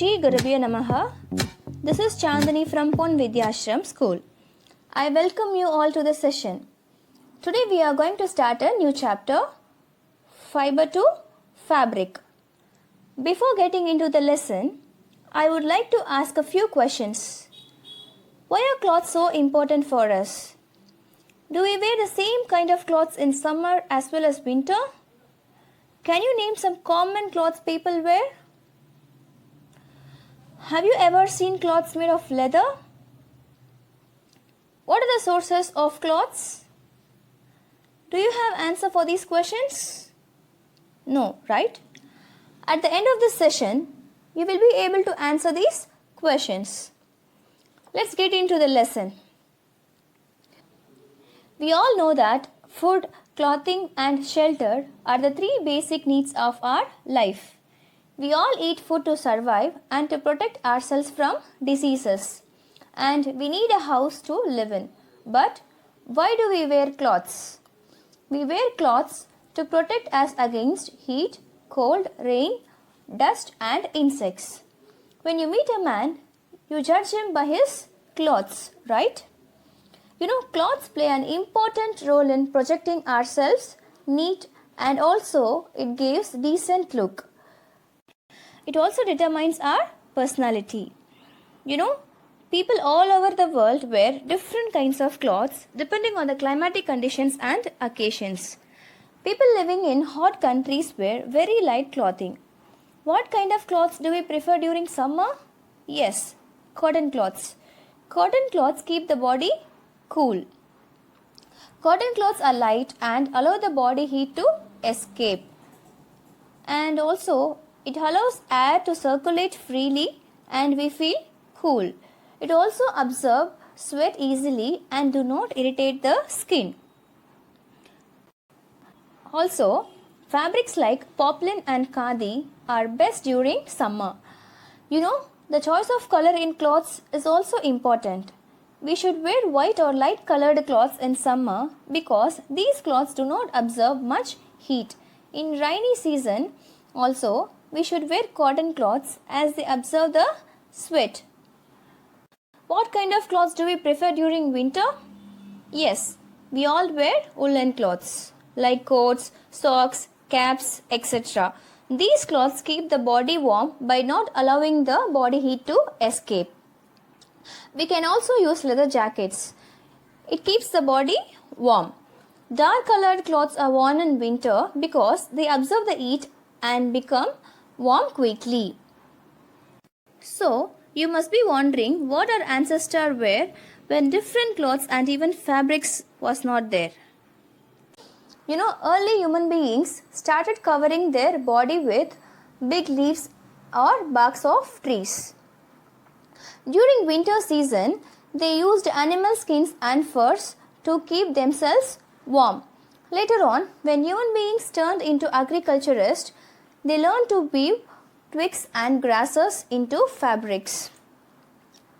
Shri Gurubhyo Namaha. This is Chandani from Pon Vidyashram School. I welcome you all to the session. Today we are going to start a new chapter, Fiber to Fabric. Before getting into the lesson, I would like to ask a few questions. Why are clothes so important for us? Do we wear the same kind of clothes in summer as well as winter? Can you name some common clothes people wear? Have you ever seen clothes made of leather? What are the sources of clothes? Do you have answer for these questions? No, right? At the end of this session, you will be able to answer these questions. Let's get into the lesson. We all know that food, clothing and shelter are the three basic needs of our life. We all eat food to survive and to protect ourselves from diseases. And we need a house to live in. But why do we wear clothes? We wear clothes to protect us against heat, cold, rain, dust and insects. When you meet a man, you judge him by his clothes, right? You know, clothes play an important role in projecting ourselves neat and also it gives decent look. It also determines our personality. You know, people all over the world wear different kinds of clothes depending on the climatic conditions and occasions. People living in hot countries wear very light clothing. What kind of clothes do we prefer during summer? Yes, cotton cloths. Cotton cloths keep the body cool. Cotton clothes are light and allow the body heat to escape. And also, it allows air to circulate freely and we feel cool. It also absorbs sweat easily and do not irritate the skin. Also, fabrics like poplin and khadi are best during summer. You know, the choice of color in clothes is also important. We should wear white or light colored clothes in summer because these clothes do not absorb much heat. In rainy season, also, we should wear cotton clothes as they absorb the sweat. What kind of clothes do we prefer during winter? Yes, we all wear woolen clothes like coats, socks, caps, etc. These clothes keep the body warm by not allowing the body heat to escape. We can also use leather jackets. It keeps the body warm. Dark colored clothes are worn in winter because they absorb the heat and become warm quickly. So, you must be wondering what our ancestors wear when different clothes and even fabrics was not there. You know, early human beings started covering their body with big leaves or barks of trees. During winter season, they used animal skins and furs to keep themselves warm. Later on, when human beings turned into agriculturists, they learned to weave twigs and grasses into fabrics.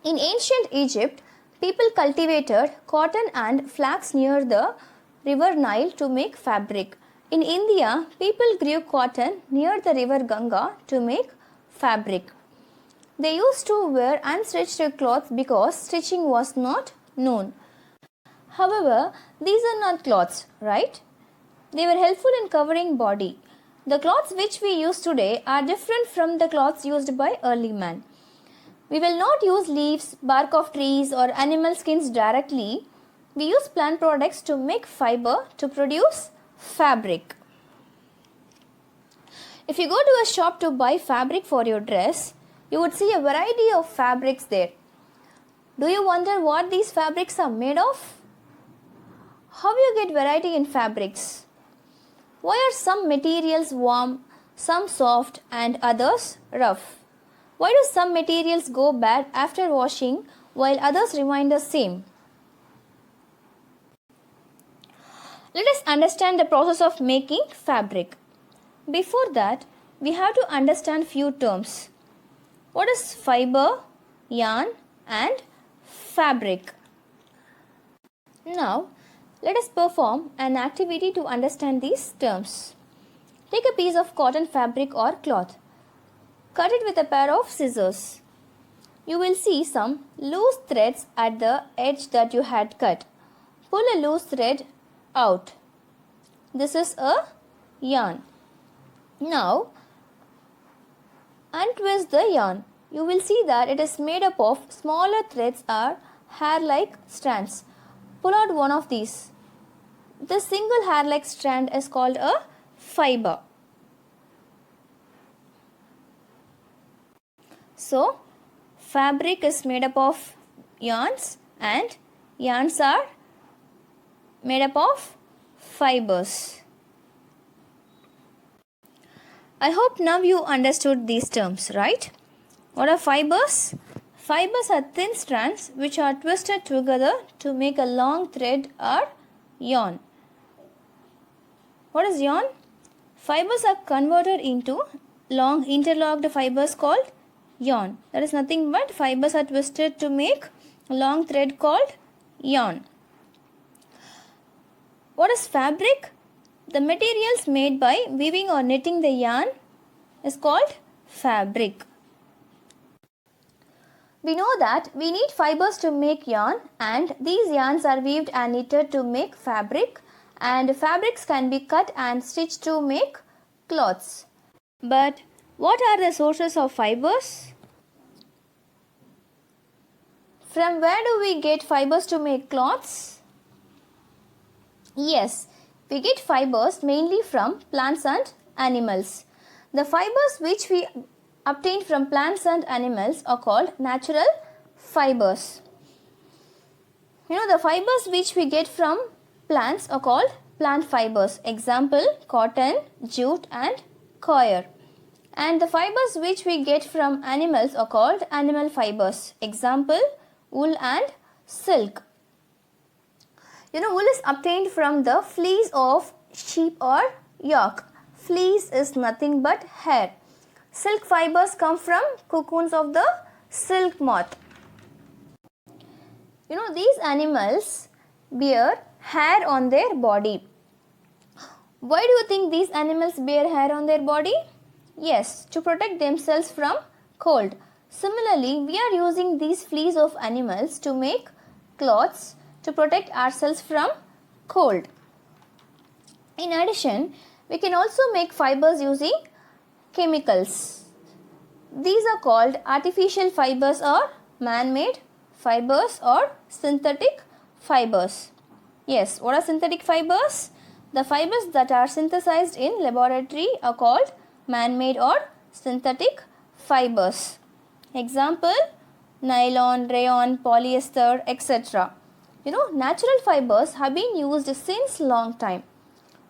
In ancient Egypt, people cultivated cotton and flax near the river Nile to make fabric. In India, people grew cotton near the river Ganga to make fabric. They used to wear unstitched cloths because stitching was not known. However, these are not cloths, right? They were helpful in covering body. The cloths which we use today are different from the cloths used by early man. We will not use leaves, bark of trees or animal skins directly. We use plant products to make fiber to produce fabric. If you go to a shop to buy fabric for your dress, you would see a variety of fabrics there. Do you wonder what these fabrics are made of? How you get variety in fabrics? Why are some materials warm, some soft and others rough? Why do some materials go bad after washing while others remain the same? Let us understand the process of making fabric. Before that, we have to understand few terms. What is fiber, yarn and fabric? Now, let us perform an activity to understand these terms. Take a piece of cotton fabric or cloth. Cut it with a pair of scissors. You will see some loose threads at the edge that you had cut. Pull a loose thread out. This is a yarn. Now, untwist the yarn. You will see that it is made up of smaller threads or hair-like strands. Pull out one of these. This single hair-like strand is called a fiber. So, fabric is made up of yarns and yarns are made up of fibers. I hope now you understood these terms, right? What are fibers? Fibers are thin strands which are twisted together to make a long thread or yarn. What is yarn? Fibers are converted into long interlocked fibers called yarn. That is nothing but fibers are twisted to make a long thread called yarn. What is fabric? The materials made by weaving or knitting the yarn is called fabric. We know that we need fibers to make yarn, and these yarns are weaved and knitted to make fabric, and fabrics can be cut and stitched to make cloths. But what are the sources of fibers? From where do we get fibers to make cloths? Yes, we get fibers mainly from plants and animals. The fibers which we obtained from plants and animals are called natural fibers. The fibers which we get from plants are called plant fibers. Example, cotton, jute and coir. And the fibers which we get from animals are called animal fibers. Example, wool and silk. Wool is obtained from the fleece of sheep or yak. Fleece is nothing but hair. Silk fibers come from cocoons of the silk moth. These animals bear hair on their body. Why do you think these animals bear hair on their body? Yes, to protect themselves from cold. Similarly, we are using these fleece of animals to make cloths to protect ourselves from cold. In addition, we can also make fibers using chemicals. These are called artificial fibers or man-made fibers or synthetic fibers. Yes, what are synthetic fibers? The fibers that are synthesized in laboratory are called man-made or synthetic fibers. Example, nylon, rayon, polyester, etc. Natural fibers have been used since long time.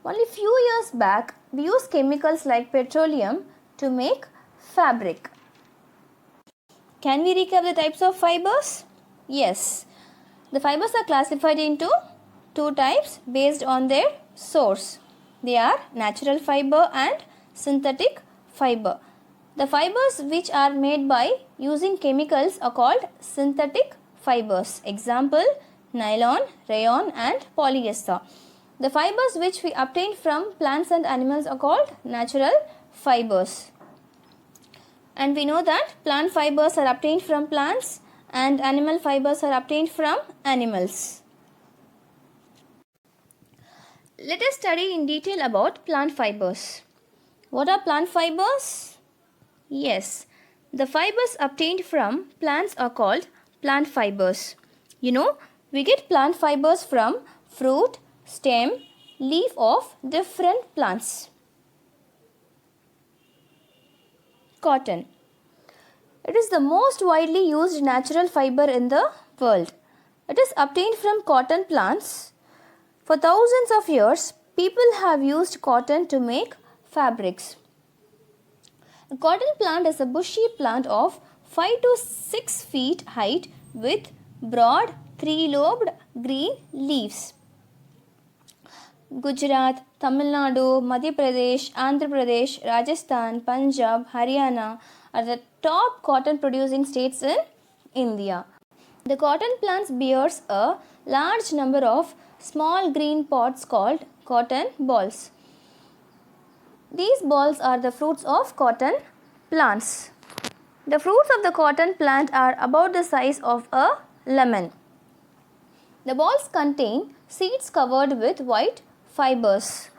Only few years back, we use chemicals like petroleum to make fabric. Can we recap the types of fibers? Yes. The fibers are classified into two types based on their source. They are natural fiber and synthetic fiber. The fibers which are made by using chemicals are called synthetic fibers. Example, nylon, rayon and polyester. The fibers which we obtain from plants and animals are called natural fibers. And we know that plant fibers are obtained from plants and animal fibers are obtained from animals. Let us study in detail about plant fibers. What are plant fibers? Yes, the fibers obtained from plants are called plant fibers. We get plant fibers from fruit, stem, leaf of different plants. Cotton. It is the most widely used natural fiber in the world. It is obtained from cotton plants. For thousands of years, people have used cotton to make fabrics. A cotton plant is a bushy plant of 5 to 6 feet height with broad, three-lobed green leaves. Gujarat, Tamil Nadu, Madhya Pradesh, Andhra Pradesh, Rajasthan, Punjab, Haryana are the top cotton producing states in India. The cotton plant bears a large number of small green pods called cotton balls. These balls are the fruits of cotton plants. The fruits of the cotton plant are about the size of a lemon. The balls contain seeds covered with white fibers.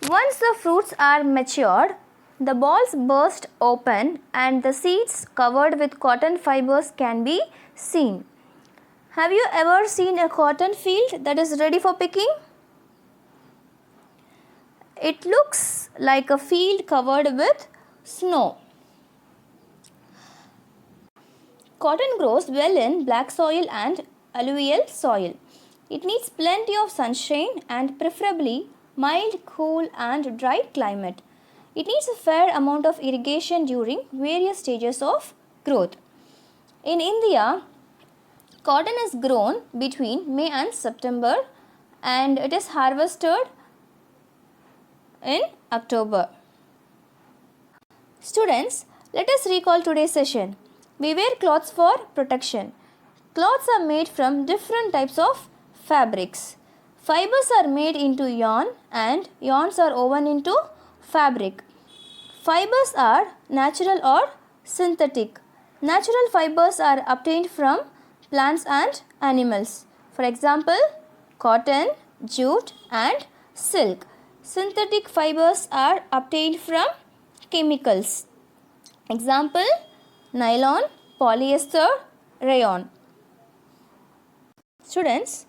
Once the fruits are matured, the balls burst open and the seeds covered with cotton fibers can be seen. Have you ever seen a cotton field that is ready for picking? It looks like a field covered with snow. Cotton grows well in black soil and alluvial soil. It needs plenty of sunshine and preferably mild, cool and dry climate. It needs a fair amount of irrigation during various stages of growth. In India, cotton is grown between May and September and it is harvested in October. Students, let us recall today's session. We wear clothes for protection. Clothes are made from different types of fabrics. Fibers are made into yarn and yarns are woven into fabric. Fibers are natural or synthetic. Natural fibers are obtained from plants and animals. For example, cotton, jute and silk. Synthetic fibers are obtained from chemicals. Example, nylon, polyester, rayon. Students,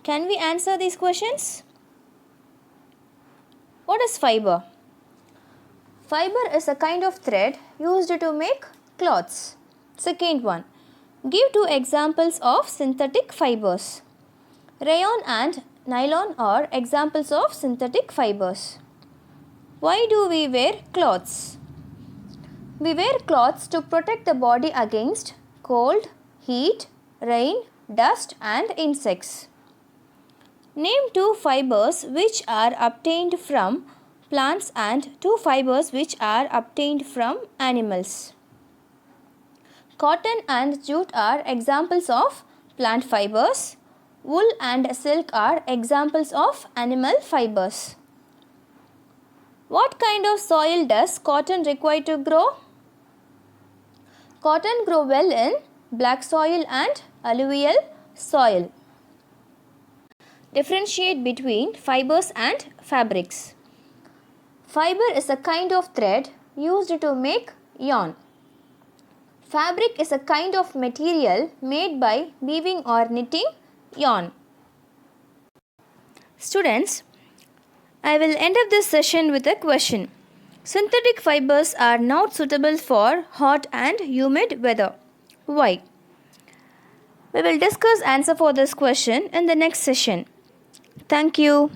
can we answer these questions? What is fiber? Fiber is a kind of thread used to make cloths. Second one, give 2 examples of synthetic fibers. Rayon and nylon are examples of synthetic fibers. Why do we wear clothes? We wear clothes to protect the body against cold, heat, rain, dust and insects. Name 2 fibers which are obtained from plants and 2 fibers which are obtained from animals. Cotton and jute are examples of plant fibers. Wool and silk are examples of animal fibers. What kind of soil does cotton require to grow? Cotton grows well in black soil and alluvial soil. Differentiate between fibers and fabrics. Fiber is a kind of thread used to make yarn. Fabric is a kind of material made by weaving or knitting yarn. Students, I will end up this session with a question. Synthetic fibers are not suitable for hot and humid weather. Why? We will discuss answer for this question in the next session. Thank you.